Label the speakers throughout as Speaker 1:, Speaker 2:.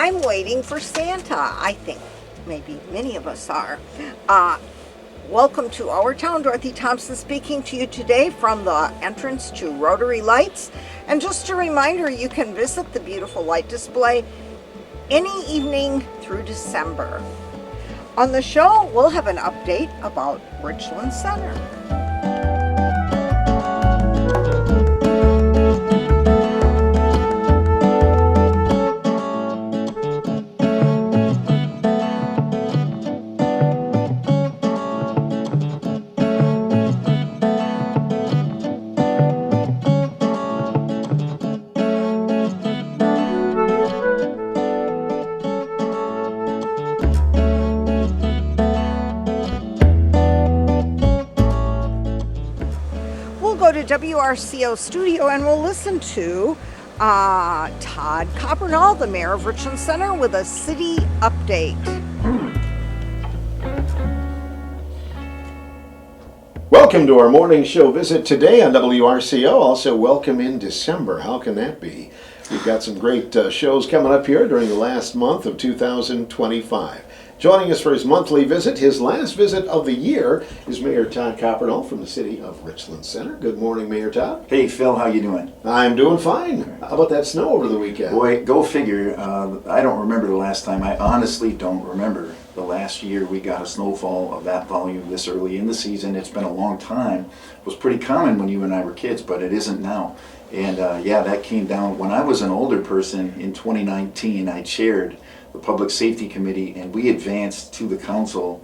Speaker 1: I'm waiting for Santa. I think maybe many of us are. Uh, Welcome to our town. Dorothy Thompson speaking to you today from the entrance to Rotary Lights. And just a reminder, you can visit the beautiful light display any evening through December. On the show, we'll have an update about Richland Center. Go to WRCO studio and we'll listen to Todd Coppernoll, the mayor of Richland Center, with a city update.
Speaker 2: Welcome to our morning show visit today on WRCO. Also, welcome in December. How can that be? We've got some great shows coming up here during the last month of 2025. Joining us for his monthly visit, his last visit of the year, is Mayor Todd Coppernoll from the city of Richland Center. Good morning, Mayor Todd.
Speaker 3: Hey, Phil, how you doing?
Speaker 2: I'm doing fine. How about that snow over the weekend?
Speaker 3: Boy, go figure. I don't remember the last time. I honestly don't remember the last year we got a snowfall of that volume this early in the season. It's been a long time. It was pretty common when you and I were kids, but it isn't now. And yeah, that came down. When I was an older person in 2019, I chaired the Public Safety Committee, and we advanced to the council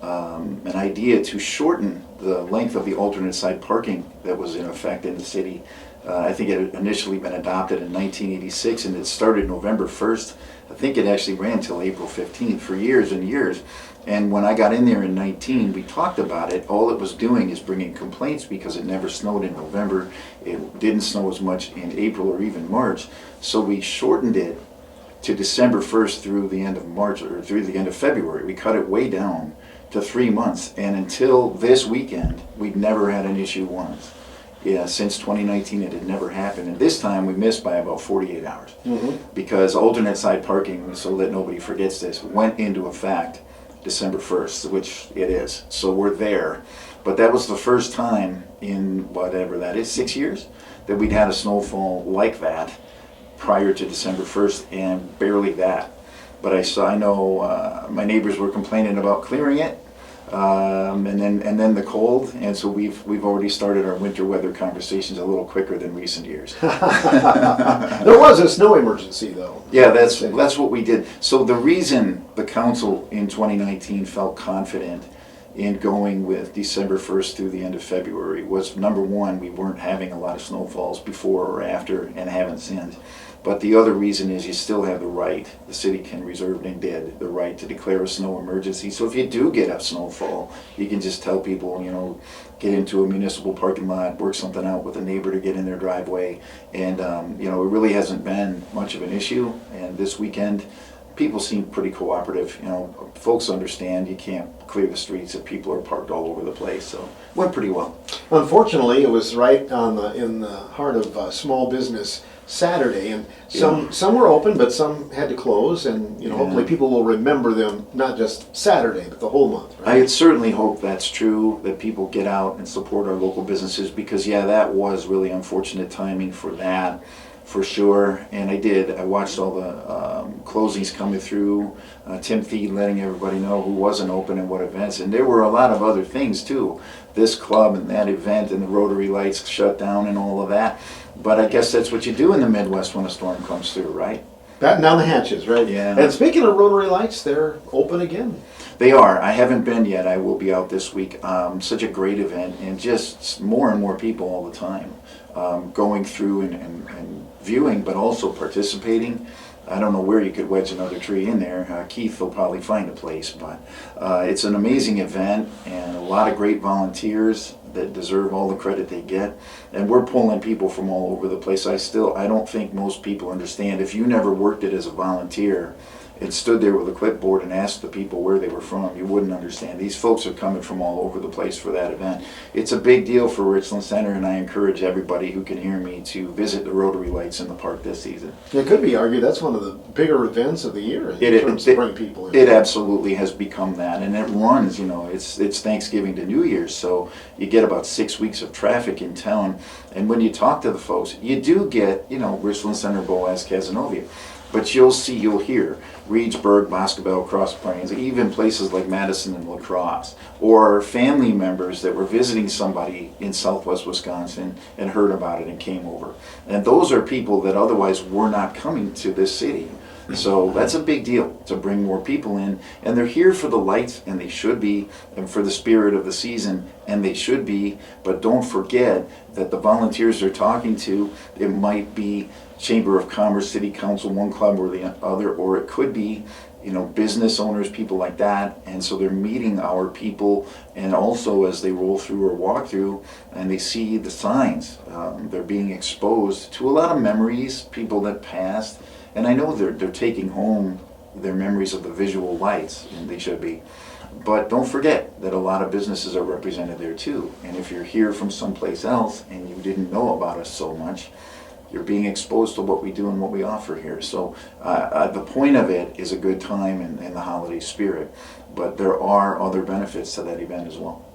Speaker 3: an idea to shorten the length of the alternate side parking that was in effect in the city. I think it had initially been adopted in 1986, and it started November 1st. I think it actually ran till April 15th for years and years. And when I got in there in 19, we talked about it. All it was doing is bringing complaints because it never snowed in November. It didn't snow as much in April or even March. So we shortened it to December 1st through the end of March or through the end of February. We cut it way down to 3 months. And until this weekend, we'd never had an issue once. Yeah, since 2019 it had never happened. And this time we missed by about 48 hours. Because alternate side parking, so that nobody forgets this, went into effect December 1st, which it is. So we're there. But that was the first time in whatever that is, 6 years, that we'd had a snowfall like that prior to December 1st, and barely that. But I know my neighbors were complaining about clearing it, and then the cold, and so we've already started our winter weather conversations a little quicker than recent years.
Speaker 2: There was a snow emergency, though.
Speaker 3: Yeah, that's what we did. So the reason the council in 2019 felt confident in going with December 1st through the end of February was, number one, we weren't having a lot of snowfalls before or after, and haven't since. But the other reason is you still have the right, the city can reserve and did, the right to declare a snow emergency. So if you do get a snowfall, you can just tell people, get into a municipal parking lot, work something out with a neighbor to get in their driveway. And, it really hasn't been much of an issue. And this weekend, people seem pretty cooperative. Folks understand you can't clear the streets if people are parked all over the place. So went pretty well.
Speaker 2: Unfortunately, it was right in the heart of small business Saturday, and some were open, but some had to close, and hopefully people will remember them, not just Saturday, but the whole month. Right?
Speaker 3: I certainly hope that's true, that people get out and support our local businesses, because that was really unfortunate timing for that, for sure. And I watched all the closings coming through, Tim Feed letting everybody know who wasn't open and what events, and there were a lot of other things too, this club and that event and the Rotary Lights shut down and all of that. But I guess that's what you do in the Midwest when a storm comes through, right?
Speaker 2: Batten down the hatches, right?
Speaker 3: Yeah.
Speaker 2: And speaking of Rotary Lights, they're open again.
Speaker 3: They are. I haven't been yet. I will be out this week. Such a great event, and just more and more people all the time going through and viewing, but also participating. I don't know where you could wedge another tree in there. Keith will probably find a place, but it's an amazing event and a lot of great volunteers that deserve all the credit they get. And we're pulling people from all over the place. I don't think most people understand. If you never worked it as a volunteer, and stood there with a clipboard and asked the people where they were from, you wouldn't understand. These folks are coming from all over the place for that event. It's a big deal for Richland Center, and I encourage everybody who can hear me to visit the Rotary Lights in the park this season.
Speaker 2: It could be argued that's one of the bigger events of the year in terms of bringing people in.
Speaker 3: It absolutely has become that, and it runs, it's Thanksgiving to New Year's, so you get about 6 weeks of traffic in town, and when you talk to the folks, you do get, Richland Center, Boaz, Casanova, but you'll hear Reedsburg, Boscobel, Cross Plains, even places like Madison and La Crosse, or family members that were visiting somebody in southwest Wisconsin and heard about it and came over. And those are people that otherwise were not coming to this city. So that's a big deal to bring more people in, and they're here for the lights, and they should be, and for the spirit of the season, and they should be, but don't forget that the volunteers they're talking to, it might be Chamber of Commerce, City Council, one club or the other, or it could be, business owners, people like that, and so they're meeting our people, and also as they roll through or walk through, and they see the signs, they're being exposed to a lot of memories, people that passed, and I know they're taking home their memories of the visual lights, and they should be. But don't forget that a lot of businesses are represented there too. And if you're here from someplace else and you didn't know about us so much, you're being exposed to what we do and what we offer here. So the point of it is a good time and the holiday spirit. But there are other benefits to that event as well.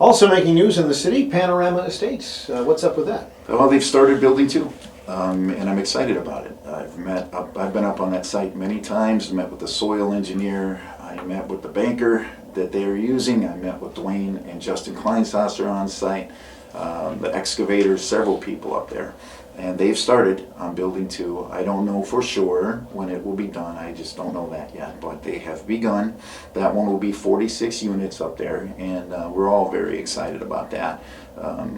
Speaker 2: Also making news in the city, Panorama Estates. What's up with that?
Speaker 3: Well, they've started building too. And I'm excited about it. I've been up on that site many times, met with the soil engineer, I met with the banker that they are using, I met with Dwayne and Justin Kleinsasser on site, the excavators, several people up there. And they've started on building 2. I don't know for sure when it will be done, I just don't know that yet, but they have begun. That one will be 46 units up there, and we're all very excited about that.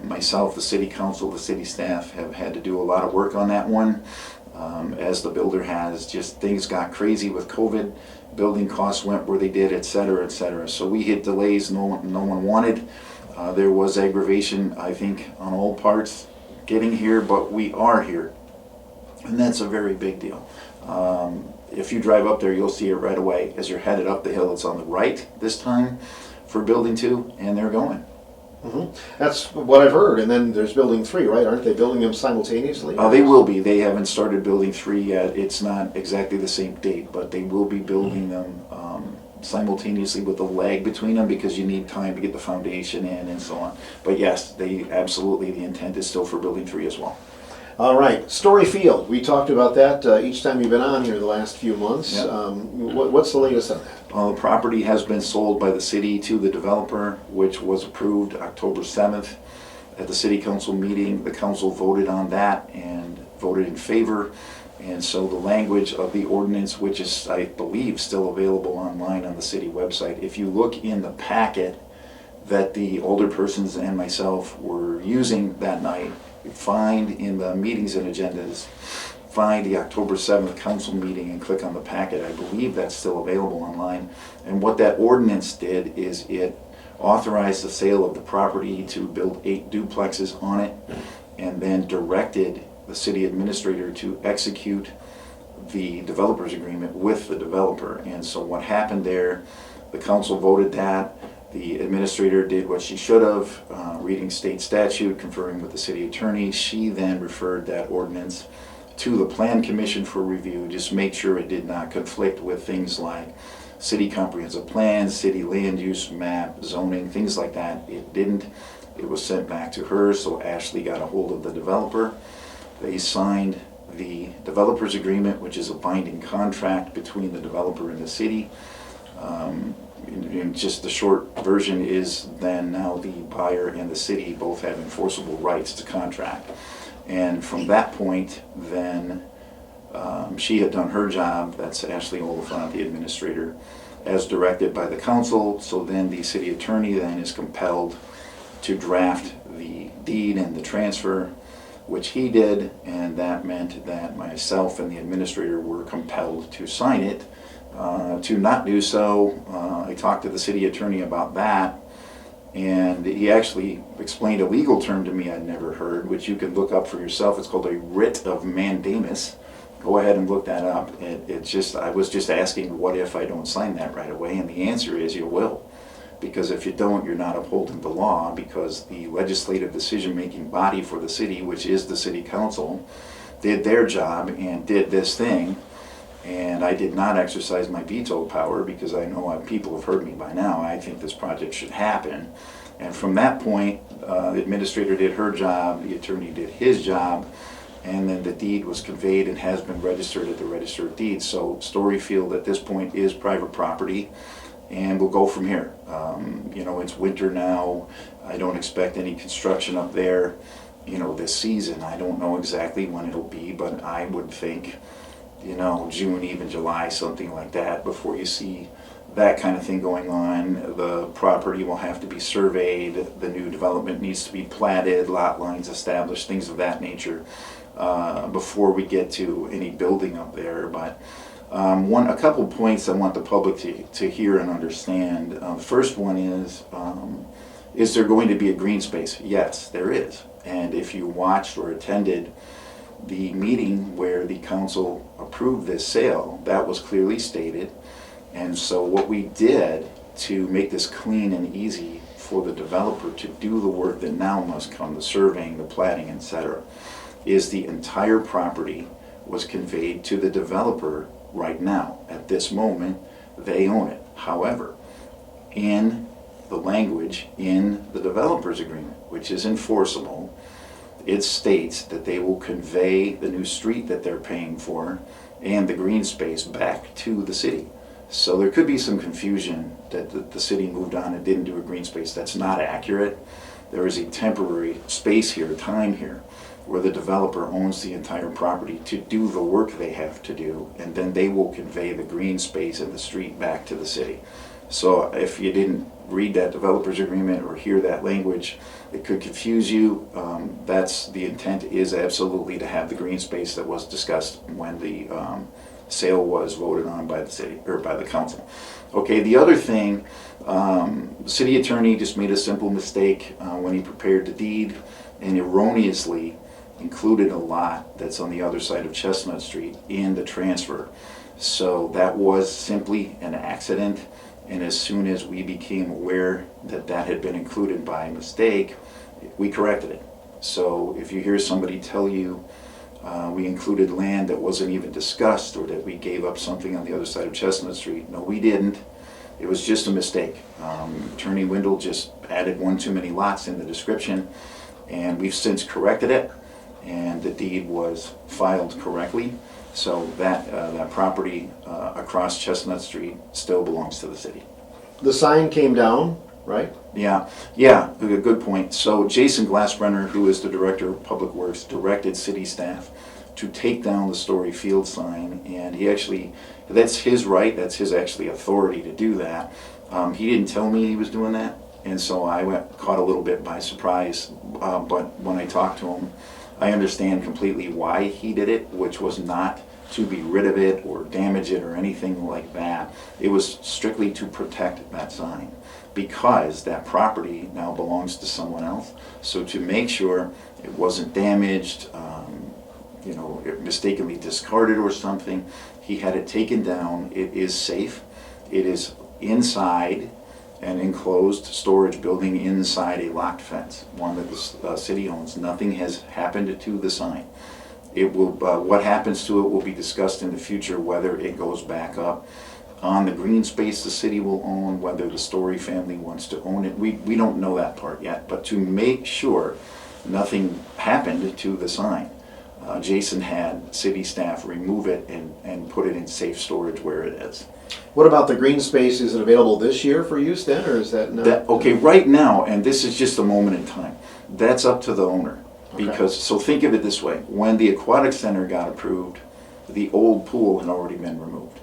Speaker 3: Myself, the city council, the city staff have had to do a lot of work on that one, as the builder has. Just things got crazy with COVID, building costs went where they did, et cetera, et cetera. So we hit delays no one wanted. There was aggravation, I think, on all parts getting here, but we are here, and that's a very big deal. If you drive up there, you'll see it right away. As you're headed up the hill, it's on the right this time for building 2, and they're going.
Speaker 2: Mm-hmm. That's what I've heard. And then there's building 3, right? Aren't they building them simultaneously?
Speaker 3: They will be. They haven't started building 3 yet. It's not exactly the same date, but they will be building them simultaneously with a lag between them, because you need time to get the foundation in and so on. But yes, the intent is still for building 3 as well.
Speaker 2: All right, Story Field. We talked about that each time you've been on here the last few months.
Speaker 3: Yep.
Speaker 2: What's the latest on that?
Speaker 3: The property has been sold by the city to the developer, which was approved October 7th at the city council meeting. The council voted on that and voted in favor. And so the language of the ordinance, which is, I believe, still available online on the city website, if you look in the packet that the older persons and myself were using that night, find in the meetings and agendas, find the October 7th council meeting and click on the packet. I believe that's still available online. And what that ordinance did is it authorized the sale of the property to build 8 duplexes on it, and then directed the city administrator to execute the developer's agreement with the developer. And so what happened there, the council voted that, the administrator did what she should have, reading state statute, conferring with the city attorney. She then referred that ordinance to the plan commission for review, just make sure it did not conflict with things like city comprehensive plan, city land use map, zoning, things like that. It didn't. It was sent back to her, so Ashley got a hold of the developer. They signed the developer's agreement, which is a binding contract between the developer and the city. And just the short version is then now the buyer and the city both have enforceable rights to contract. And from that point, then she had done her job, that's Ashley Oliphant, the administrator, as directed by the council. So then the city attorney then is compelled to draft the deed and the transfer, which he did, and that meant that myself and the administrator were compelled to sign it. To not do so, I talked to the city attorney about that, and he actually explained a legal term to me I'd never heard, which you can look up for yourself. It's called a writ of mandamus, Go ahead and look that up. It's just, I was just asking, what if I don't sign that right away? And the answer is you will. Because if you don't, you're not upholding the law, because the legislative decision-making body for the city, which is the city council, did their job and did this thing, and I did not exercise my veto power because I know people have heard me by now. I think this project should happen. And from that point, the administrator did her job, the attorney did his job, and then the deed was conveyed and has been registered at the Register of Deeds. So Storyfield at this point is private property, and we'll go from here. You know, it's winter now. I don't expect any construction up there, you know, this season. I don't know exactly when it'll be, but I would think, you know, June, even July, something like that, before you see that kind of thing going on. The property will have to be surveyed, the new development needs to be platted, lot lines established, things of that nature, before we get to any building up there. But a couple points I want the public to hear and understand. The first one is there going to be a green space? Yes, there is. And if you watched or attended the meeting where the council approved this sale, that was clearly stated. And so what we did to make this clean and easy for the developer to do the work that now must come, the surveying, the platting, etc., is the entire property was conveyed to the developer right now. At this moment, they own it. However, in the language in the developer's agreement, which is enforceable, it states that they will convey the new street that they're paying for and the green space back to the city. So there could be some confusion that the city moved on and didn't do a green space. That's not accurate. There is a temporary space here, time here, where the developer owns the entire property to do the work they have to do, and then they will convey the green space and the street back to the city. So if you didn't read that developer's agreement or hear that language, it could confuse you. That's the intent, is absolutely to have the green space that was discussed when the sale was voted on by the city, or by the council. Okay, the other thing, the city attorney just made a simple mistake when he prepared the deed and erroneously included a lot that's on the other side of Chestnut Street in the transfer. So that was simply an accident, and as soon as we became aware that that had been included by mistake, we corrected it. So if you hear somebody tell you we included land that wasn't even discussed, or that we gave up something on the other side of Chestnut Street, no, we didn't. It was just a mistake. Attorney Windle just added one too many lots in the description, and we've since corrected it, and the deed was filed correctly. So that property across Chestnut Street still belongs to the city.
Speaker 2: The sign came down, right?
Speaker 3: Yeah, a good point. So Jason Glassbrenner, who is the Director of Public Works, directed city staff to take down the Story Field sign, and he actually, that's his right, that's his actually authority to do that. He didn't tell me he was doing that, and so I caught a little bit by surprise, but when I talked to him, I understand completely why he did it, which was not to be rid of it or damage it or anything like that. It was strictly to protect that sign, because that property now belongs to someone else. So to make sure it wasn't damaged, you know, it mistakenly discarded or something, he had it taken down. It is safe. It is inside an enclosed storage building inside a locked fence, one that the city owns. Nothing has happened to the sign. It will, what happens to it will be discussed in the future, whether it goes back up on the green space the city will own, whether the Story family wants to own it. We don't know that part yet, but to make sure nothing happened to the sign, Jason had city staff remove it and put it in safe storage where it is.
Speaker 2: What about the green space? Is it available this year for use then, or is that not?
Speaker 3: Okay, right now, and this is just a moment in time, that's up to the owner.
Speaker 2: Okay.
Speaker 3: Because, so think of it this way, when the aquatic center got approved, the old pool had already been removed.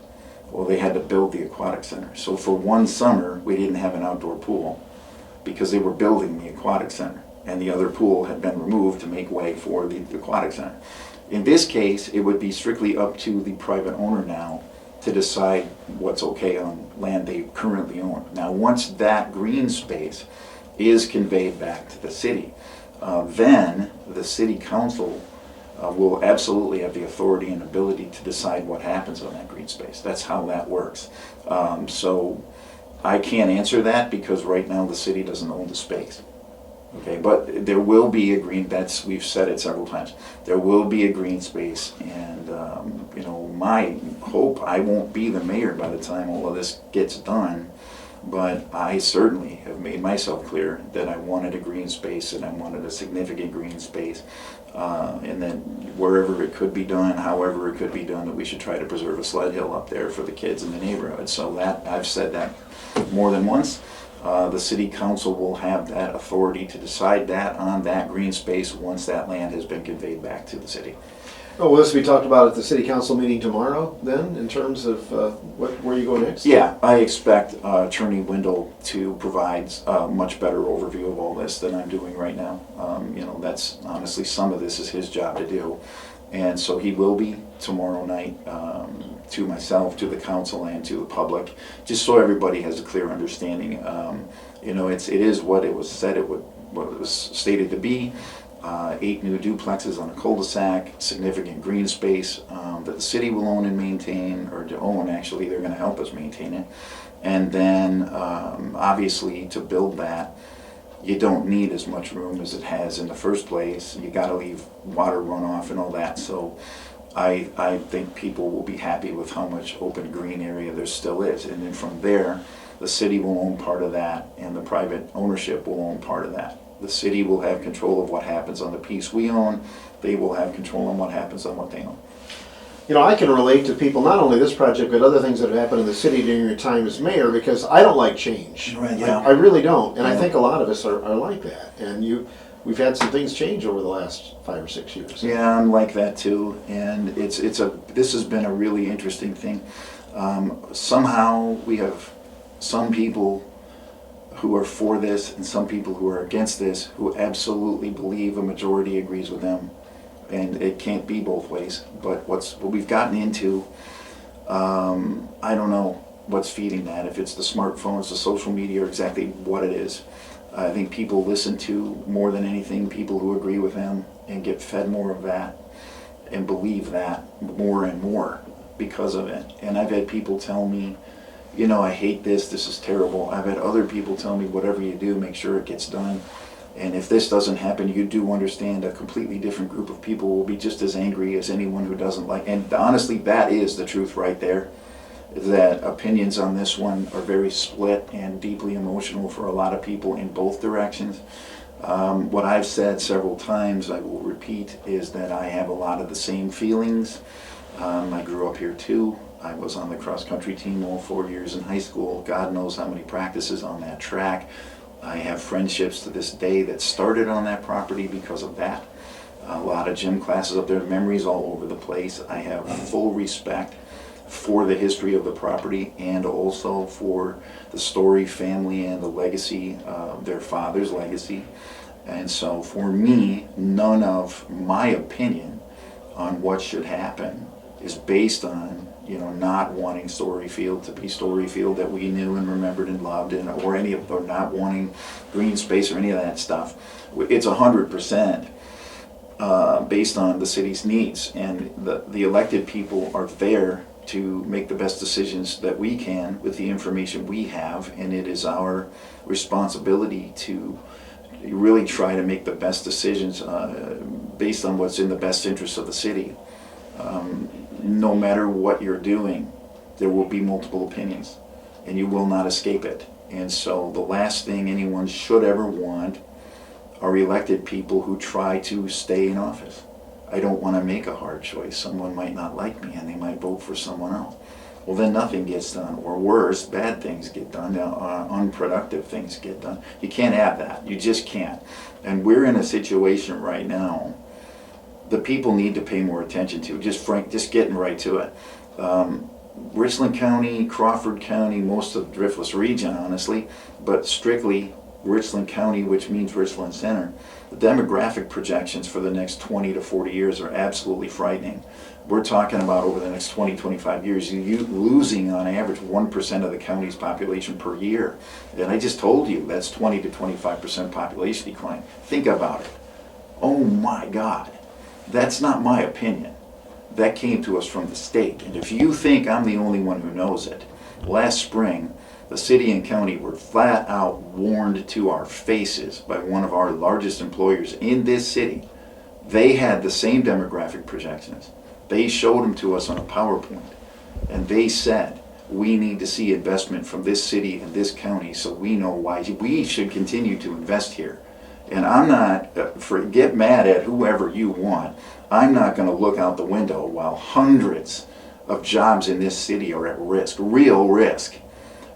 Speaker 3: Well, they had to build the aquatic center. So for one summer, we didn't have an outdoor pool because they were building the aquatic center, and the other pool had been removed to make way for the aquatic center. In this case, it would be strictly up to the private owner now to decide what's okay on land they currently own. Now, once that green space is conveyed back to the city, then the city council will absolutely have the authority and ability to decide what happens on that green space. That's how that works. So I can't answer that because right now the city doesn't own the space. Okay, but there will be a green, we've said it several times, there will be a green space, and you know, my hope, I won't be the mayor by the time all of this gets done, but I certainly have made myself clear that I wanted a green space, and I wanted a significant green space, and then wherever it could be done, however it could be done, that we should try to preserve a sled hill up there for the kids in the neighborhood. So that, I've said that more than once. The city council will have that authority to decide that on that green space once that land has been conveyed back to the city.
Speaker 2: Oh, will this be talked about at the city council meeting tomorrow then, in terms of where you go next?
Speaker 3: Yeah, I expect Attorney Wendell to provide a much better overview of all this than I'm doing right now. You know, that's honestly, some of this is his job to do. And so he will be tomorrow night to myself, to the council, and to the public, just so everybody has a clear understanding. You know, it is what it was said what it was stated to be. 8 new duplexes on a cul-de-sac, significant green space that the city will own and maintain, or to own, actually, they're going to help us maintain it. And then, obviously, to build that, you don't need as much room as it has in the first place. You got to leave water runoff and all that. So I think people will be happy with how much open green area there still is. And then from there, the city will own part of that, and the private ownership will own part of that. The city will have control of what happens on the piece we own. They will have control on what happens on what they own.
Speaker 2: You know, I can relate to people, not only this project, but other things that have happened in the city during your time as mayor, because I don't like change.
Speaker 3: Right, yeah.
Speaker 2: I really don't, and I
Speaker 3: Yeah.
Speaker 2: think a lot of us are like that. And we've had some things change over the last 5 or 6 years.
Speaker 3: Yeah, I'm like that too, and this has been a really interesting thing. Somehow we have some people who are for this and some people who are against this who absolutely believe a majority agrees with them, and it can't be both ways. But what we've gotten into, I don't know what's feeding that. If it's the smartphones, the social media, or exactly what it is. I think people listen to, more than anything, people who agree with them and get fed more of that and believe that more and more because of it. And I've had people tell me, you know, I hate this is terrible. I've had other people tell me, whatever you do, make sure it gets done. And if this doesn't happen, you do understand a completely different group of people will be just as angry as anyone who doesn't like. And honestly, that is the truth right there. That opinions on this one are very split and deeply emotional for a lot of people in both directions. What I've said several times, I will repeat, is that I have a lot of the same feelings. I grew up here too. I was on the cross-country team all 4 years in high school. God knows how many practices on that track. I have friendships to this day that started on that property because of that. A lot of gym classes up there, memories all over the place. I have full respect for the history of the property and also for the Story family and the legacy, their father's legacy. And so for me, none of my opinion on what should happen is based on, you know, not wanting Story Field to be Story Field that we knew and remembered and loved, and or any of, or not wanting green space or any of that stuff. It's 100% based on the city's needs, and the elected people are there to make the best decisions that we can with the information we have, and it is our responsibility to really try to make the best decisions based on what's in the best interest of the city. No matter what you're doing, there will be multiple opinions, and you will not escape it. And so the last thing anyone should ever want are elected people who try to stay in office. I don't want to make a hard choice. Someone might not like me and they might vote for someone else. Well, then nothing gets done, or worse, bad things get done, unproductive things get done. You can't have that. You just can't. And we're in a situation right now the people need to pay more attention to. Just getting right to it. Richland County, Crawford County, most of the Driftless region, honestly, but strictly Richland County, which means Richland Center. The demographic projections for the next 20 to 40 years are absolutely frightening. We're talking about over the next 20, 25 years, you losing on average 1% of the county's population per year. And I just told you that's 20 to 25% population decline. Think about it. Oh my God. That's not my opinion. That came to us from the state. And if you think I'm the only one who knows it, last spring, the city and county were flat out warned to our faces by one of our largest employers in this city. They had the same demographic projections. They showed them to us on a PowerPoint. And they said, we need to see investment from this city and this county so we know why we should continue to invest here. And I'm not, get mad at whoever you want, I'm not going to look out the window while hundreds of jobs in this city are at risk, real risk,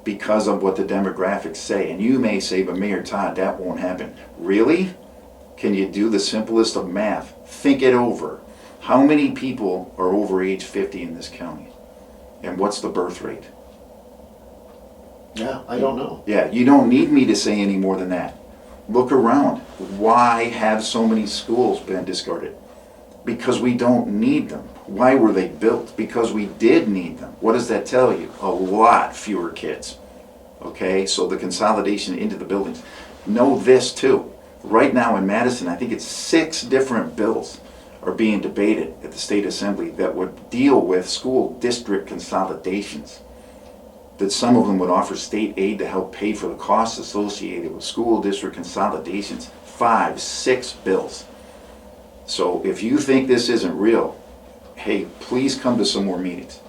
Speaker 3: because of what the demographics say. And you may say, but Mayor Todd, that won't happen. Really? Can you do the simplest of math? Think it over. How many people are over age 50 in this county? And what's the birth rate?
Speaker 2: Yeah, I don't know.
Speaker 3: Yeah, you don't need me to say any more than that. Look around. Why have so many schools been discarded? Because we don't need them. Why were they built? Because we did need them. What does that tell you? A lot fewer kids. Okay, so the consolidation into the buildings. Know this too. Right now in Madison, I think it's 6 different bills are being debated at the state assembly that would deal with school district consolidations. That some of them would offer state aid to help pay for the costs associated with school district consolidations. 5, 6 bills. So if you think this isn't real, hey, please come to some more meetings.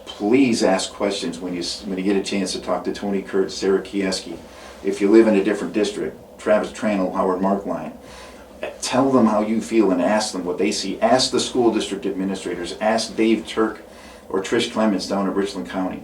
Speaker 3: Please ask questions when you get a chance to talk to Tony Kurtz, Sarah Kieski. If you live in a different district, Travis Tranel, Howard Markline. Tell them how you feel and ask them what they see. Ask the school district administrators. Ask Dave Turk or Trish Clements down at Richland County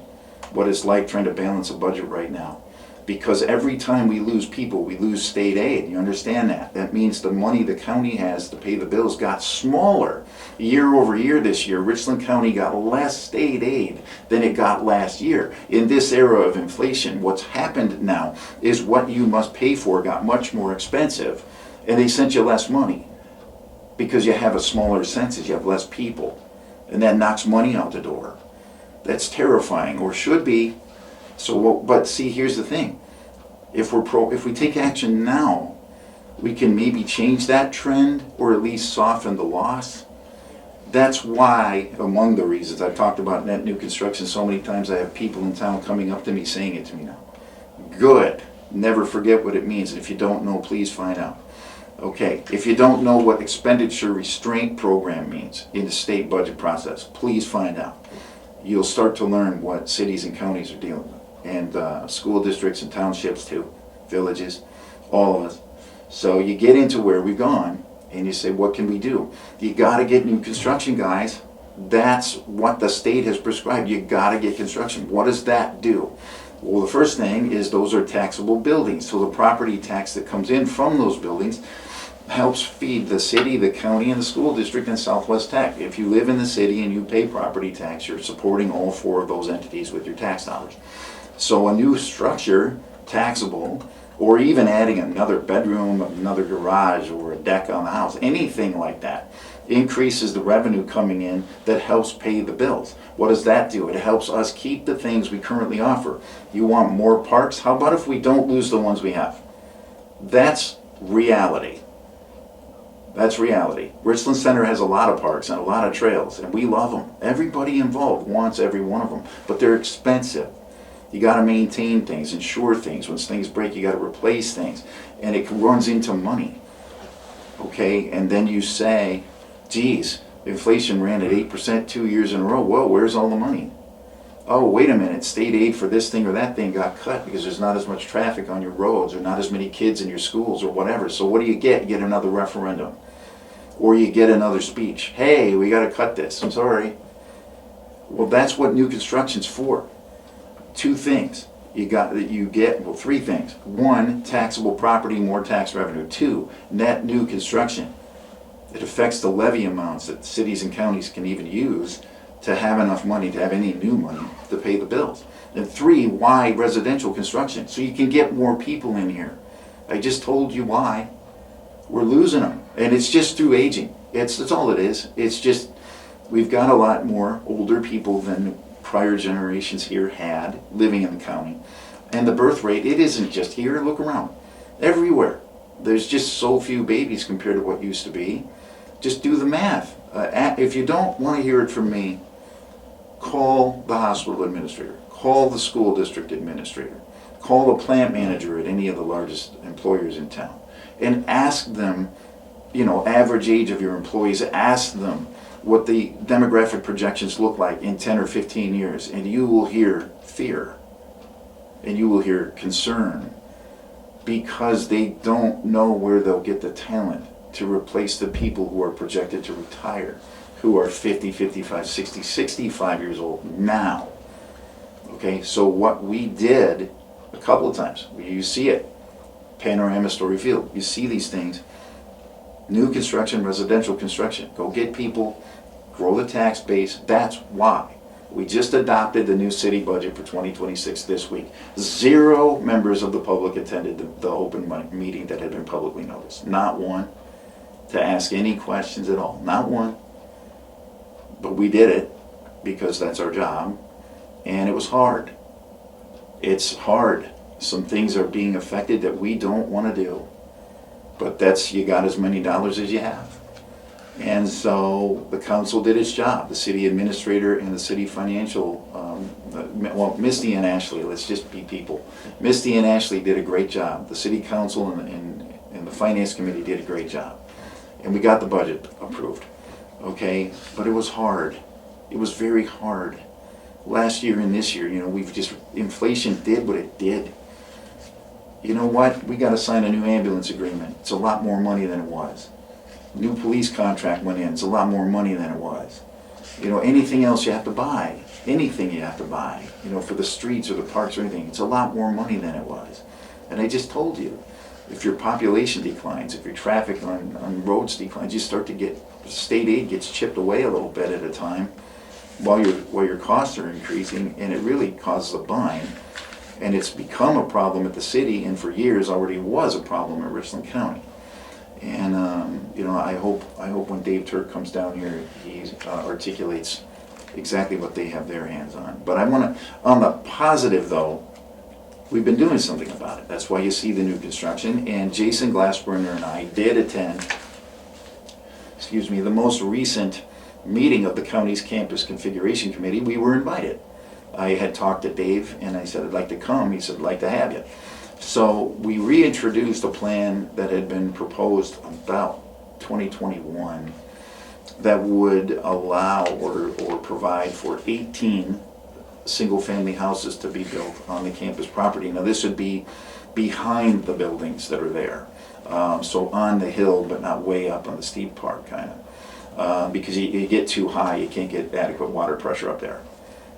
Speaker 3: what it's like trying to balance a budget right now. Because every time we lose people, we lose state aid. You understand that? That means the money the county has to pay the bills got smaller. Year over year this year, Richland County got less state aid than it got last year. In this era of inflation, what's happened now is what you must pay for got much more expensive, and they sent you less money because you have a smaller census, you have less people, and that knocks money out the door. That's terrifying, or should be. So, but see, here's the thing. If we take action now, we can maybe change that trend or at least soften the loss. That's why, among the reasons, I've talked about net new construction so many times, I have people in town coming up to me saying it to me now. Good. Never forget what it means. And if you don't know, please find out. Okay, if you don't know what expenditure restraint program means in the state budget process, please find out. You'll start to learn what cities and counties are dealing with. And school districts and townships too, villages, all of us. So you get into where we've gone and you say, what can we do? You gotta get new construction, guys. That's what the state has prescribed. You gotta get construction. What does that do? Well, the first thing is those are taxable buildings. So the property tax that comes in from those buildings helps feed the city, the county, and the school district and Southwest Tech. If you live in the city and you pay property tax, you're supporting all 4 of those entities with your tax dollars. So a new structure, taxable, or even adding another bedroom, another garage, or a deck on the house, anything like that, increases the revenue coming in that helps pay the bills. What does that do? It helps us keep the things we currently offer. You want more parks? How about if we don't lose the ones we have? That's reality. That's reality. Richland Center has a lot of parks and a lot of trails, and we love them. Everybody involved wants every one of them, but they're expensive. You got to maintain things, insure things. When things break, you got to replace things, and it runs into money. Okay, and then you say, geez, inflation ran at 8% 2 years in a row. Whoa, where's all the money? Oh, wait a minute, state aid for this thing or that thing got cut because there's not as much traffic on your roads or not as many kids in your schools or whatever. So what do? You get another referendum. Or you get another speech. Hey, we got to cut this. I'm sorry. Well, that's what new construction's for. 2 things. You get 3 things. 1, taxable property, more tax revenue. 2, net new construction. It affects the levy amounts that cities and counties can even use to have enough money, to have any new money to pay the bills. And 3, why residential construction? So you can get more people in here. I just told you why. We're losing them. And it's just through aging. That's all it is. It's just, we've got a lot more older people than prior generations here had living in the county. And the birth rate, it isn't just here. Look around. Everywhere. There's just so few babies compared to what used to be. Just do the math. If you don't want to hear it from me, call the hospital administrator, call the school district administrator, call the plant manager at any of the largest employers in town, and ask them, average age of your employees, ask them what the demographic projections look like in 10 or 15 years, and you will hear fear, and you will hear concern, because they don't know where they'll get the talent to replace the people who are projected to retire, who are 50, 55, 60, 65 years old now. Okay, so what we did a couple of times, you see it, Panorama Story Field, you see these things, new construction, residential construction, go get people, grow the tax base. That's why. We just adopted the new city budget for 2026 this week. 0 members of the public attended the open meeting that had been publicly noticed. Not one to ask any questions at all. Not one. But we did it because that's our job. And it was hard. It's hard. Some things are being affected that we don't want to do. But you got as many dollars as you have. And so the council did its job. The city administrator and the city financial, Misty and Ashley, let's just be people. Misty and Ashley did a great job. The city council and the finance committee did a great job. And we got the budget approved, okay? But it was hard. It was very hard. Last year and this year, inflation did what it did. You know what? We got to sign a new ambulance agreement. It's a lot more money than it was. New police contract went in. It's a lot more money than it was. Anything else you have to buy. Anything you have to buy, for the streets or the parks or anything. It's a lot more money than it was. And I just told you, if your population declines, if your traffic on roads declines, you start to get, state aid gets chipped away a little bit at a time while your costs are increasing, and it really causes a bind. And it's become a problem at the city, and for years already was a problem in Richland County. And I hope when Dave Turk comes down here, he articulates exactly what they have their hands on. But I want to, on the positive though, we've been doing something about it. That's why you see the new construction. And Jason Glassburner and I did attend, the most recent meeting of the county's campus configuration committee. We were invited. I had talked to Dave and I said, I'd like to come. He said, I'd like to have you. So we reintroduced a plan that had been proposed about 2021 that would allow or provide for 18 single-family houses to be built on the campus property. Now this would be behind the buildings that are there, so on the hill but not way up on the steep part kind of, because you get too high, you can't get adequate water pressure up there.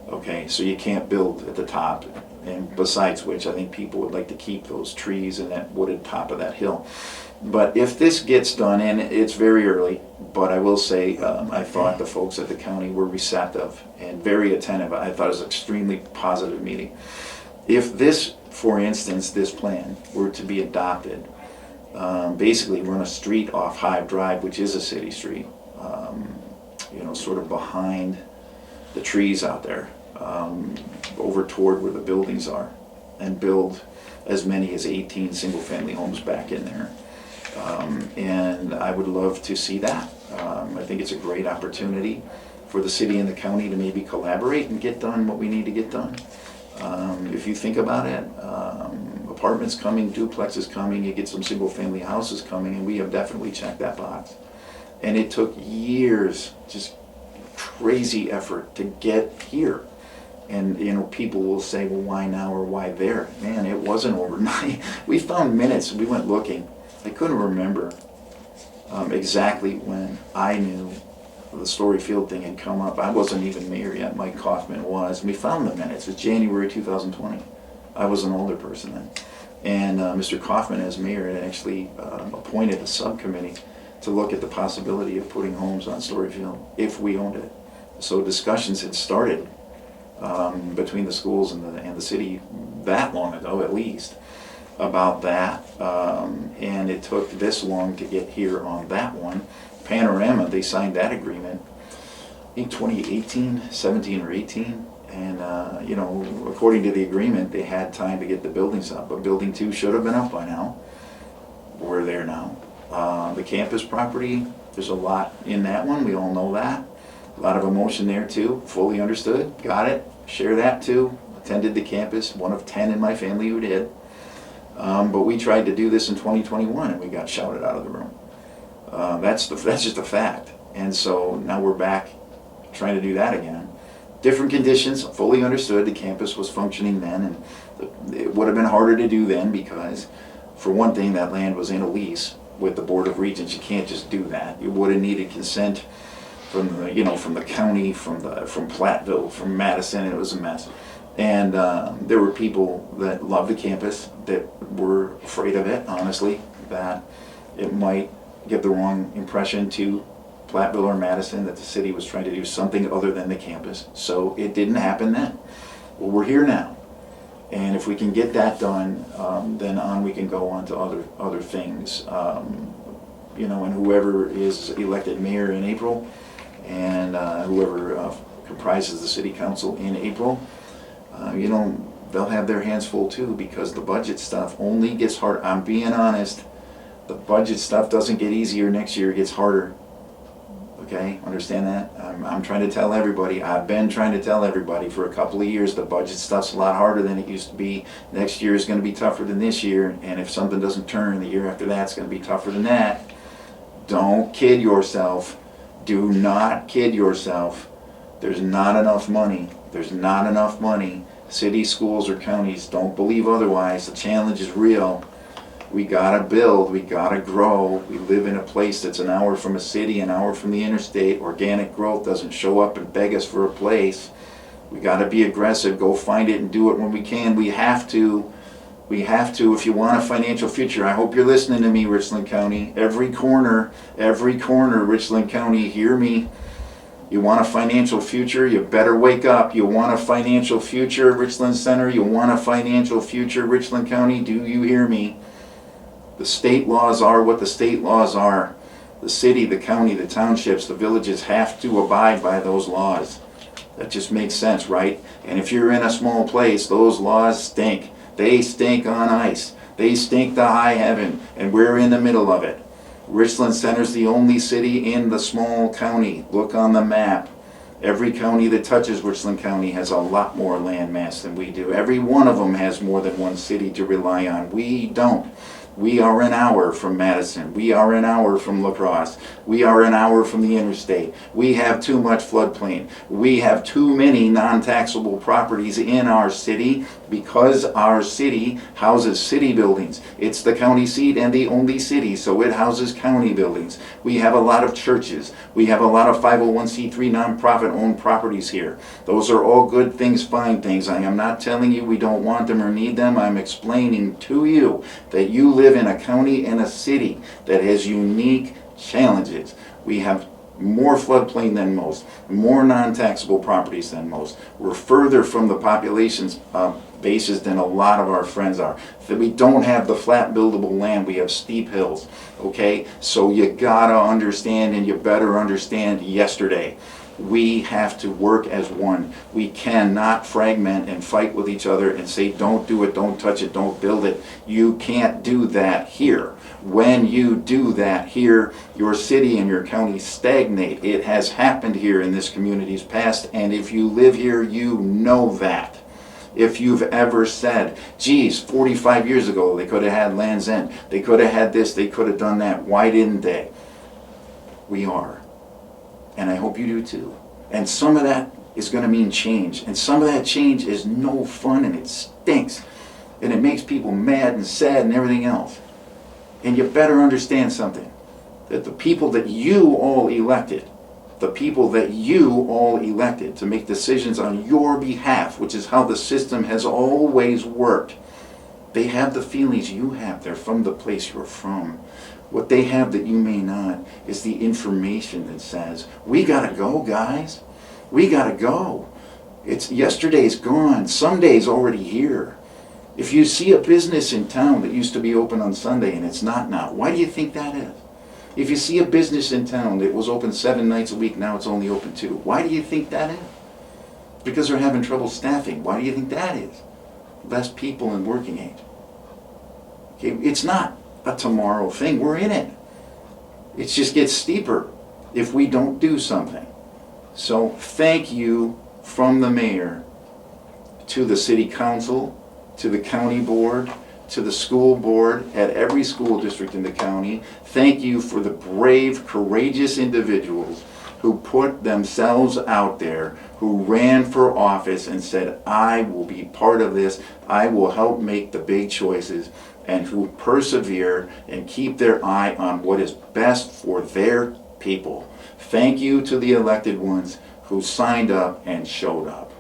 Speaker 3: Okay, so you can't build at the top. And besides which, I think people would like to keep those trees and that wooded top of that hill. But if this gets done, and it's very early, but I will say I thought the folks at the county were receptive and very attentive. I thought it was an extremely positive meeting. If this, for instance, this plan were to be adopted, basically run a street off Hive Drive, which is a city street, sort of behind the trees out there, over toward where the buildings are, and build as many as 18 single-family homes back in there. And I would love to see that. I think it's a great opportunity for the city and the county to maybe collaborate and get done what we need to get done. If you think about it, apartments coming, duplexes coming, you get some single-family houses coming, and we have definitely checked that box. And it took years, just crazy effort to get here. And people will say, well, why now or why there? Man, it wasn't overnight. We found minutes, we went looking. I couldn't remember exactly when I knew the Story Field thing had come up. I wasn't even mayor yet, Mike Kaufman was. We found the minutes, it was January 2020. I was an older person then. And Mr. Kaufman, as mayor, had actually appointed a subcommittee to look at the possibility of putting homes on Story Field if we owned it. So discussions had started between the schools and the city that long ago, at least, about that. And it took this long to get here on that one. Panorama, they signed that agreement in 2018, 17 or 18. And, according to the agreement, they had time to get the buildings up. But Building 2 should have been up by now. We're there now. The campus property, There's a lot in that one, we all know that. A lot of emotion there too, fully understood, got it, share that too. Attended the campus, one of 10 in my family who did. But we tried to do this in 2021 and we got shouted out of the room. That's just a fact. And so now we're back trying to do that again. Different conditions, fully understood. The campus was functioning then, and it would have been harder to do then because, for one thing, that land was in a lease with the Board of Regents. You can't just do that. You would have needed consent from the county, from Platteville, from Madison. It was a mess. And there were people that loved the campus that were afraid of it, honestly, that it might give the wrong impression to Platteville or Madison that the city was trying to do something other than the campus. So it didn't happen then. Well, we're here now. And if we can get that done, then we can go on to other things. And whoever is elected mayor in April, and whoever comprises the city council in April, they'll have their hands full too, because the budget stuff only gets hard. I'm being honest. The budget stuff doesn't get easier next year, it gets harder. Okay, understand that? I'm trying to tell everybody, I've been trying to tell everybody for a couple of years, the budget stuff's a lot harder than it used to be. Next year is going to be tougher than this year, and if something doesn't turn, the year after that's going to be tougher than that. Don't kid yourself. Do not kid yourself. There's not enough money. There's not enough money. Cities, schools, or counties, don't believe otherwise. The challenge is real. We gotta build, we gotta grow. We live in a place that's an hour from a city, an hour from the interstate. Organic growth doesn't show up and beg us for a place. We gotta be aggressive, go find it and do it when we can. We have to, if you want a financial future. I hope you're listening to me, Richland County. Every corner, Richland County, hear me. You want a financial future, you better wake up. You want a financial future, Richland Center? You want a financial future, Richland County? Do you hear me? The state laws are what the state laws are. The city, the county, the townships, the villages have to abide by those laws. That just makes sense, right? And if you're in a small place, those laws stink. They stink on ice. They stink to high heaven, and we're in the middle of it. Richland Center's the only city in the small county. Look on the map. Every county that touches Richland County has a lot more land mass than we do. Every one of them has more than one city to rely on. We don't. We are an hour from Madison. We are an hour from La Crosse. We are an hour from the interstate. We have too much floodplain. We have too many non-taxable properties in our city because our city houses city buildings. It's the county seat and the only city, so it houses county buildings. We have a lot of churches. We have a lot of 501c3 nonprofit-owned properties here. Those are all good things, fine things. I am not telling you we don't want them or need them. I'm explaining to you that you live in a county and a city that has unique challenges. We have more floodplain than most, more non-taxable properties than most. We're further from the population's bases than a lot of our friends are. We don't have the flat buildable land, we have steep hills, okay? So you gotta understand, and you better understand yesterday. We have to work as one. We cannot fragment and fight with each other and say, don't do it, don't touch it, don't build it. You can't do that here. When you do that here, your city and your county stagnate. It has happened here in this community's past, and if you live here, you know that. If you've ever said, geez, 45 years ago, they could have had Land's End, they could have had this, they could have done that, why didn't they? We are. And I hope you do too. And some of that is going to mean change. And some of that change is no fun, and it stinks. And it makes people mad and sad and everything else. And you better understand something. That the people that you all elected to make decisions on your behalf, which is how the system has always worked, they have the feelings you have. They're from the place you're from. What they have that you may not is the information that says, we gotta go, guys. We gotta go. Yesterday's gone. Sunday's already here. If you see a business in town that used to be open on Sunday and it's not now, why do you think that is? If you see a business in town that was open 7 nights a week, now it's only open 2, why do you think that is? Because they're having trouble staffing. Why do you think that is? Less people in working age. Okay, it's not a tomorrow thing. We're in it. it just gets steeper if we don't do something. So thank you from the mayor to the city council, to the county board, to the school board at every school district in the county. Thank you for the brave, courageous individuals who put themselves out there, who ran for office and said, I will be part of this, I will help make the big choices, and who persevere and keep their eye on what is best for their people. Thank you to the elected ones who signed up and showed up.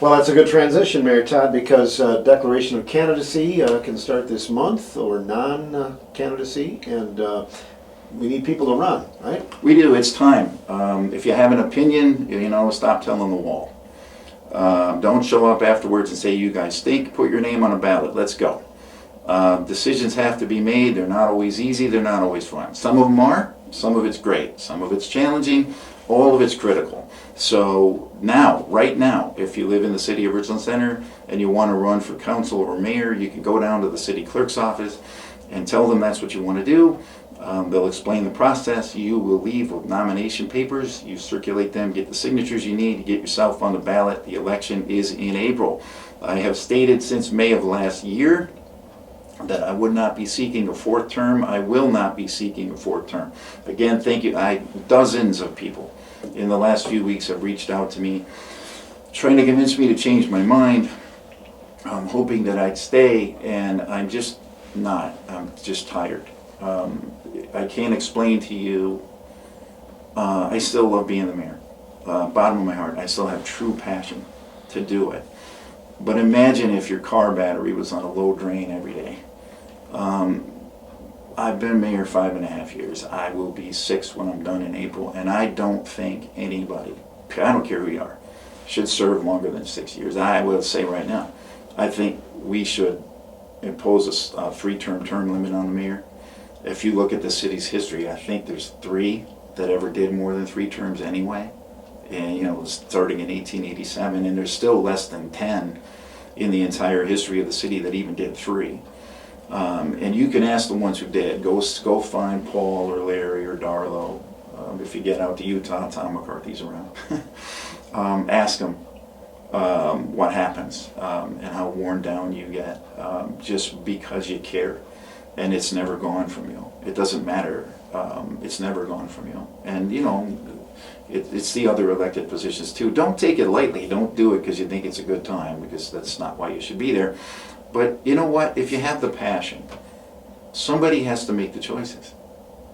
Speaker 2: Well, that's a good transition, Mayor Todd, because declaration of candidacy can start this month, or non-candidacy, and we need people to run, right?
Speaker 3: We do, it's time. If you have an opinion, stop telling the wall. Don't show up afterwards and say, you guys stink, put your name on a ballot, let's go. Decisions have to be made, they're not always easy, they're not always fun. Some of them are, some of it's great, some of it's challenging, all of it's critical. So now, right now, if you live in the city of Richland Center and you want to run for council or mayor, you can go down to the city clerk's office and tell them that's what you want to do. They'll explain the process. You will leave with nomination papers. You circulate them, get the signatures you need to get yourself on the ballot. The election is in April. I have stated since May of last year that I would not be seeking a fourth term. I will not be seeking a fourth term. Again, thank you. Dozens of people in the last few weeks have reached out to me trying to convince me to change my mind. I'm hoping that I'd stay, and I'm just not. I'm just tired. I can't explain to you, I still love being the mayor. Bottom of my heart, I still have true passion to do it. But imagine if your car battery was on a low drain every day. I've been mayor 5.5 years. I will be 6 when I'm done in April, and I don't think anybody, I don't care who you are, should serve longer than 6 years. I will say right now, I think we should impose a 3-term term limit on the mayor. If you look at the city's history, I think there's 3 that ever did more than 3 terms anyway. And starting in 1887, and there's still less than 10 in the entire history of the city that even did 3. And you can ask the ones who did. Go find Paul or Larry or Darlow. If you get out to Utah, Tom McCarthy's around. Ask them what happens and how worn down you get just because you care. And it's never gone from you. It doesn't matter. It's never gone from you. And it's the other elected positions too. Don't take it lightly. Don't do it because you think it's a good time, because that's not why you should be there. But you know what? If you have the passion, somebody has to make the choices.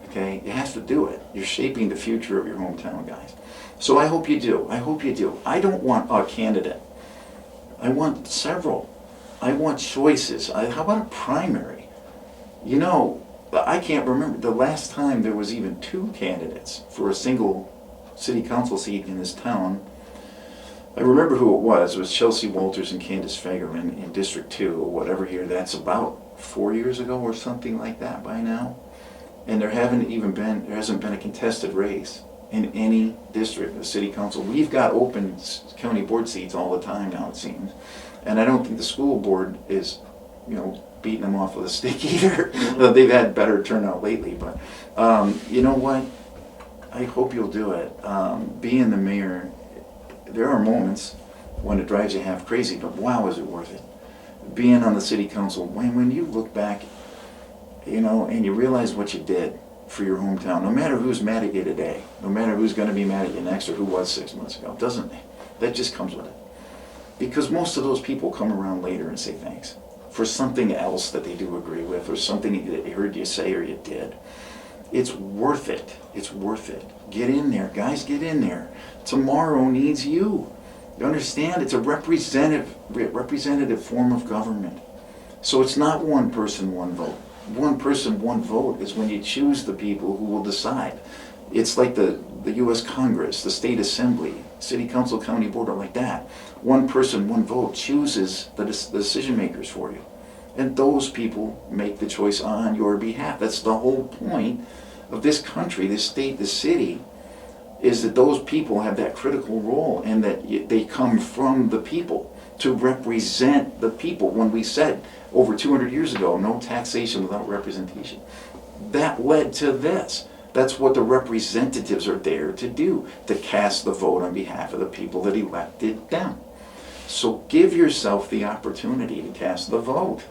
Speaker 3: Okay? You have to do it. You're shaping the future of your hometown, guys. So I hope you do. I hope you do. I don't want a candidate. I want several. I want choices. How about a primary? I can't remember the last time there was even 2 candidates for a single city council seat in this town. I remember who it was. It was Chelsea Walters and Candace Fagerman in District 2 or whatever here. That's about 4 years ago or something like that by now. And there hasn't been a contested race in any district of the city council. We've got open county board seats all the time now, it seems. And I don't think the school board is, beating them off with a stick either. They've had better turnout lately, but you know what? I hope you'll do it. Being the mayor, there are moments when it drives you half crazy, but wow, is it worth it? Being on the city council, when you look back, and you realize what you did for your hometown, no matter who's mad at you today, no matter who's going to be mad at you next or who was 6 months ago, that just comes with it. Because most of those people come around later and say thanks for something else that they do agree with, or something that they heard you say or you did. It's worth it. It's worth it. Get in there, guys, get in there. Tomorrow needs you. You understand? It's a representative form of government. So it's not one person, one vote. One person, one vote is when you choose the people who will decide. It's like the U.S. Congress, the state assembly, city council, county board, like that. One person, one vote chooses the decision makers for you. And those people make the choice on your behalf. That's the whole point of this country, this state, this city, is that those people have that critical role, and that they come from the people to represent the people. When we said over 200 years ago, no taxation without representation, that led to this. That's what the representatives are there to do, to cast the vote on behalf of the people that elected them. So give yourself the opportunity to cast the vote.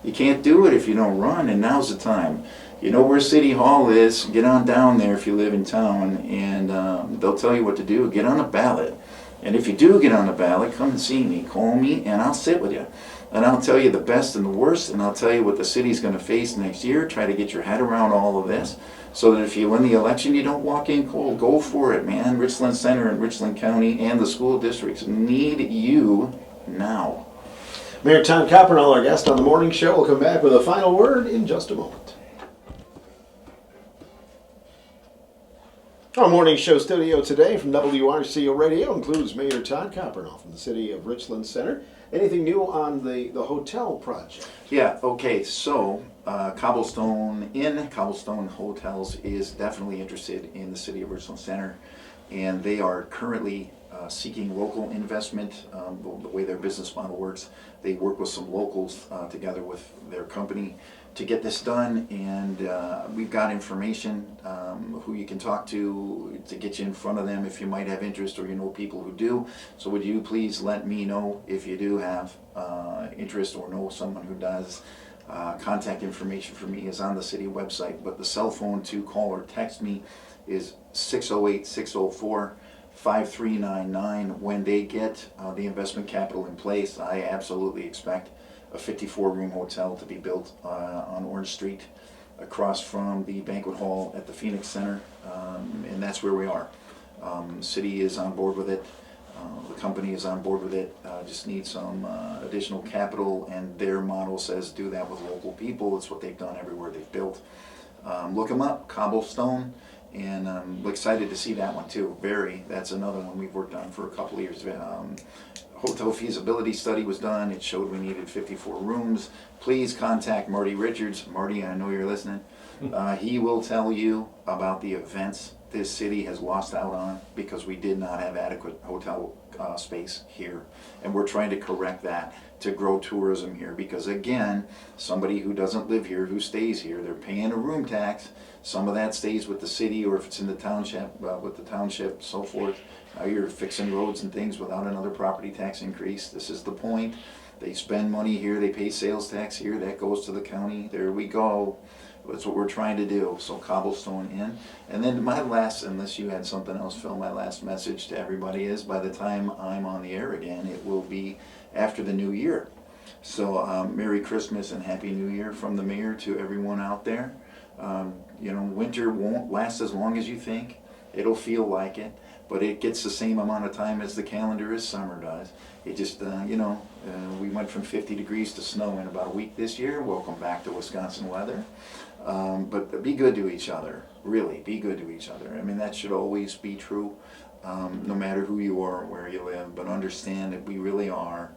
Speaker 3: You can't do it if you don't run, and now's the time. You know where City Hall is, get on down there if you live in town, and they'll tell you what to do. Get on a ballot. And if you do get on the ballot, come and see me, call me, and I'll sit with you. And I'll tell you the best and the worst, and I'll tell you what the city's going to face next year. Try to get your head around all of this, so that if you win the election, you don't walk in cold. Go for it, man. Richland Center and Richland County and the school districts need you now.
Speaker 2: Mayor Todd Coppernoll, our guest on the morning show, will come back with a final word in just a moment. Our morning show studio today from WRCO Radio includes Mayor Todd Coppernoll from the city of Richland Center. Anything new on the hotel project?
Speaker 3: Yeah, okay, so Cobblestone Hotels is definitely interested in the city of Richland Center, and they are currently seeking local investment. The way their business model works, they work with some locals together with their company to get this done, and we've got information who you can talk to get you in front of them if you might have interest or you know people who do. So would you please let me know if you do have interest or know someone who does. Contact information for me is on the city website, but the cell phone to call or text me is 608-604-5399. When they get the investment capital in place, I absolutely expect a 54-room hotel to be built on Orange Street across from the banquet hall at the Phoenix Center, and that's where we are. City is on board with it. The company is on board with it. Just need some additional capital, and their model says do that with local people. It's what they've done everywhere they've built. Look them up, Cobblestone, and I'm excited to see that one too. That's another one we've worked on for a couple of years. Hotel feasibility study was done. It showed we needed 54 rooms. Please contact Marty Richards. Marty, I know you're listening. He will tell you about the events this city has lost out on because we did not have adequate hotel space here. And we're trying to correct that to grow tourism here because, again, somebody who doesn't live here, who stays here, they're paying a room tax. Some of that stays with the city, or if it's in the township, with the township, so forth. Now you're fixing roads and things without another property tax increase. This is the point. They spend money here, they pay sales tax here, that goes to the county. There we go. That's what we're trying to do. So Cobblestone in. And then my last, unless you had something else, Phil, my last message to everybody is by the time I'm on the air again, it will be after the new year. So Merry Christmas and Happy New Year from the mayor to everyone out there. Winter won't last as long as you think. It'll feel like it, but it gets the same amount of time as the calendar as summer does. It just, we went from 50 degrees to snow in about a week this year. Welcome back to Wisconsin weather. But be good to each other, really, be good to each other. I mean, that should always be true, no matter who you are or where you live, but understand that we really are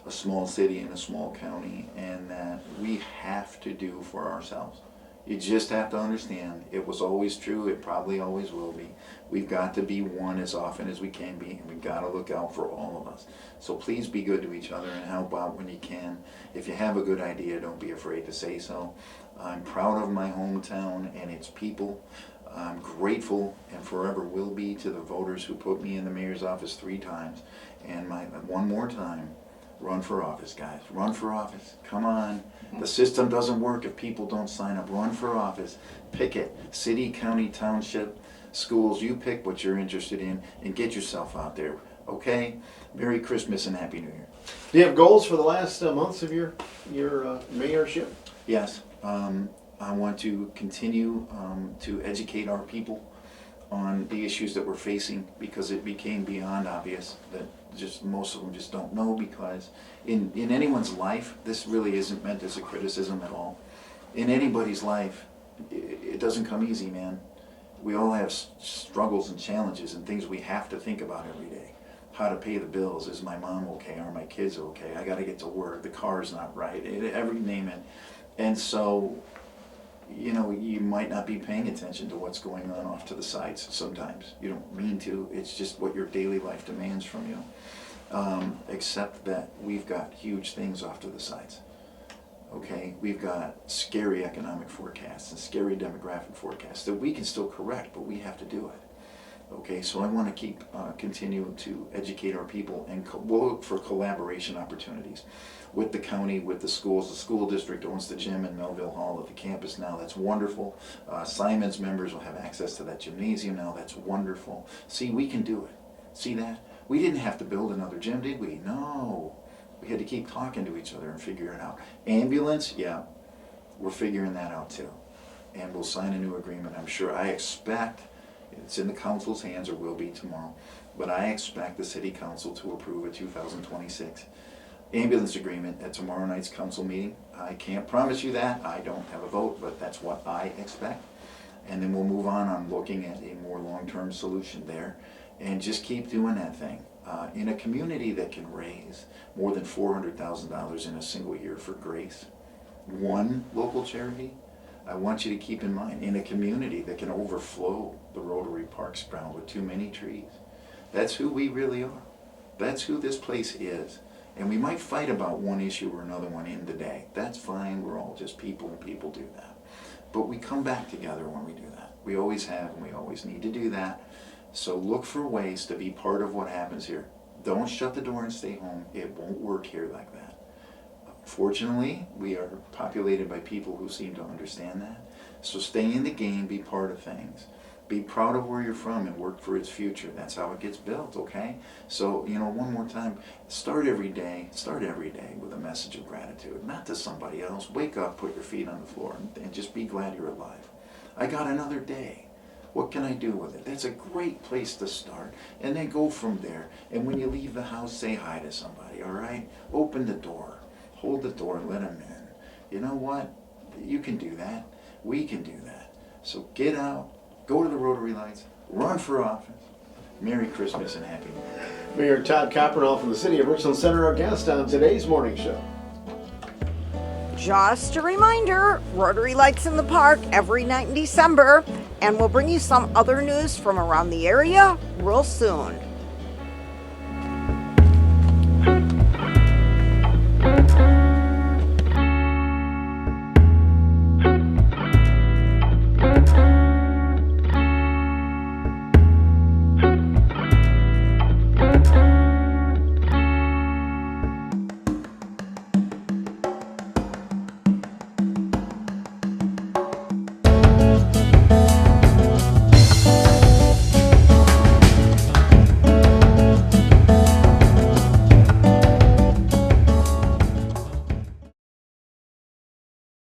Speaker 3: a small city in a small county, and that we have to do for ourselves. You just have to understand, it was always true, it probably always will be. We've got to be one as often as we can be, and we've got to look out for all of us. So please be good to each other and help out when you can. If you have a good idea, don't be afraid to say so. I'm proud of my hometown and its people. I'm grateful and forever will be to the voters who put me in the mayor's office 3 times. And one more time, run for office, guys. Run for office. Come on. The system doesn't work if people don't sign up. Run for office. Pick it. City, county, township, schools. You pick what you're interested in and get yourself out there. Okay? Merry Christmas and Happy New Year.
Speaker 2: Do you have goals for the last months of your mayorship?
Speaker 3: Yes. I want to continue to educate our people on the issues that we're facing, because it became beyond obvious that just most of them just don't know, because in anyone's life, this really isn't meant as a criticism at all. In anybody's life, it doesn't come easy, man. We all have struggles and challenges and things we have to think about every day. How to pay the bills. Is my mom okay? Are my kids okay? I got to get to work. The car's not right. Every name it. And so, you might not be paying attention to what's going on off to the sides sometimes. You don't mean to. It's just what your daily life demands from you. Except that we've got huge things off to the sides. Okay, we've got scary economic forecasts and scary demographic forecasts that we can still correct, but we have to do it. Okay, so I want to keep continue to educate our people and we'll look for collaboration opportunities with the county, with the schools. The school district owns the gym in Melville Hall at the campus now. That's wonderful. Simon's members will have access to that gymnasium now. That's wonderful. See, we can do it. See that? We didn't have to build another gym, did we? No. We had to keep talking to each other and figure it out. Ambulance, yeah, we're figuring that out too. And we'll sign a new agreement, I'm sure. I expect, it's in the council's hands or will be tomorrow, but I expect the city council to approve a 2026 ambulance agreement at tomorrow night's council meeting. I can't promise you that. I don't have a vote, but that's what I expect. And then we'll move on looking at a more long-term solution there and just keep doing that thing. In a community that can raise more than $400,000 in a single year for Grace, one local charity, I want you to keep in mind, in a community that can overflow the Rotary Parks ground with too many trees. That's who we really are. That's who this place is. And we might fight about one issue or another one in the day. That's fine, we're all just people and people do that. But we come back together when we do that. We always have and we always need to do that. So look for ways to be part of what happens here. Don't shut the door and stay home. It won't work here like that. Fortunately, we are populated by people who seem to understand that. So stay in the game, be part of things. Be proud of where you're from and work for its future. That's how it gets built, okay? So, one more time, start every day with a message of gratitude. Not to somebody else. Wake up, put your feet on the floor, and just be glad you're alive. I got another day. What can I do with it? That's a great place to start. And then go from there. And when you leave the house, say hi to somebody, all right? Open the door. Hold the door and let them in. You know what? You can do that. We can do that. So get out, go to the Rotary Lights, run for office. Merry Christmas and Happy New Year.
Speaker 2: Mayor Todd Coppernoll from the City of Richland Center, our guest on today's morning show.
Speaker 1: Just a reminder, Rotary Lights in the Park every night in December, and we'll bring you some other news from around the area real soon.